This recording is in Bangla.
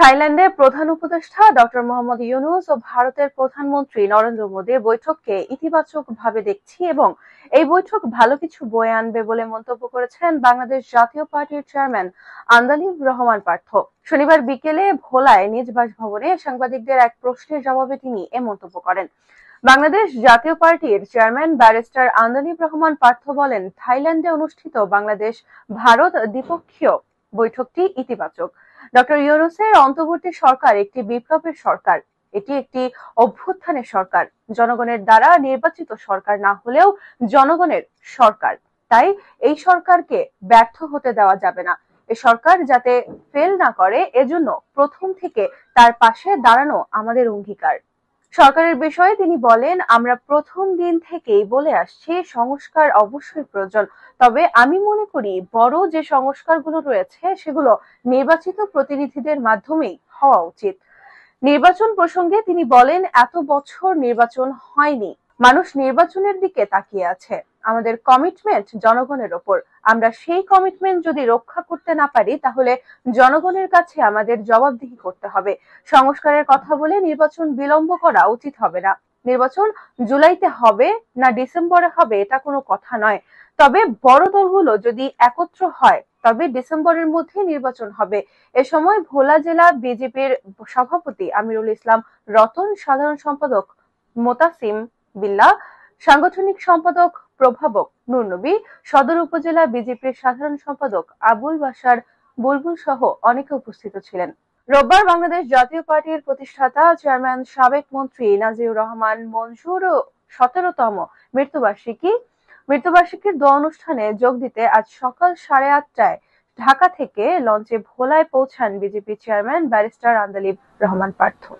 থাইল্যান্ডের প্রধান উপদেষ্টা ডক্টর মোহাম্মদ ইউনূস ও ভারতের প্রধানমন্ত্রী নরেন্দ্র মোদীর বৈঠককে ইতিবাচকভাবে দেখছি এবং এই বৈঠক ভালো কিছু বয়ে আনবে বলে মন্তব্য করেছেন বাংলাদেশ জাতীয় পার্টির চেয়ারম্যান আন্দালিব রহমান পার্থ। শনিবার বিকেলে ভোলায় নিজ বাসভবনে সাংবাদিকদের এক প্রশ্নের জবাবে তিনি এ মন্তব্য করেন। বাংলাদেশ জাতীয় পার্টির চেয়ারম্যান ব্যারিস্টার আন্দালিব রহমান পার্থ বলেন, থাইল্যান্ডে অনুষ্ঠিত বাংলাদেশ ভারত দ্বিপক্ষীয় বৈঠকটি ইতিবাচক। ডক্টর ইউনূসের অন্তর্বর্তী সরকার একটি বিপ্লবের সরকার, এটি একটি অভ্যুত্থানের সরকার, জনগণের দ্বারা নির্বাচিত সরকার না হলেও জনগণের সরকার। তাই এই সরকারকে ব্যর্থ হতে দেওয়া যাবে না। এই সরকার যাতে ফেল না করে, এজন্য প্রথম থেকে তার পাশে দাঁড়ানো আমাদের অঙ্গীকার। সরকারের বিষয়ে তিনি বলেন, আমরা প্রথম দিন থেকেই বলে আসছি সংস্কার অবশ্যই প্রয়োজন, তবে আমি মনে করি বড় যে সংস্কারগুলো রয়েছে সেগুলো নির্বাচিত প্রতিনিধিদের মাধ্যমেই হওয়া উচিত। নির্বাচন প্রসঙ্গে তিনি বলেন, এত বছর নির্বাচন হয়নি, মানুষ নির্বাচনের দিকে তাকিয়ে আছে। আমাদের কমিটমেন্ট জনগণের ওপর, আমরা সেই কমিটমেন্ট যদি রক্ষা করতে না পারি তাহলে জনগণের কাছে আমাদের জবাবদিহি করতে হবে। সংস্কারের কথা বলে নির্বাচন বিলম্ব করা উচিত হবে না। নির্বাচন জুলাইতে হবে না ডিসেম্বরে হবে এটা কোনো কথা নয়, তবে বড় দলগুলো যদি একত্র হয় তবে ডিসেম্বরের মধ্যে নির্বাচন হবে। এ সময় ভোলা জেলা বিজেপির সভাপতি আমিরুল ইসলাম রতন, সাধারণ সম্পাদক মোতাসিম বিল্লাহ, সাংগঠনিক সম্পাদক প্রভাবক নূর নবী, সদর উপজেলা বিজেপির সাধারণ সম্পাদক আবুল বাশার বুলবুল সহ অনেকে উপস্থিত ছিলেন। রোববার বাংলাদেশ জাতীয় পার্টির প্রতিষ্ঠাতা চেয়ারম্যান সাবেক মন্ত্রী নাজিউর রহমান মঞ্জুর 17তম মৃত্যুবার্ষিকীর দোয়া অনুষ্ঠানে যোগ দিতে আজ সকাল 8:30টায় ঢাকা থেকে লঞ্চে ভোলায় পৌঁছান BJP chairman barrister Andalib Rahman Partha.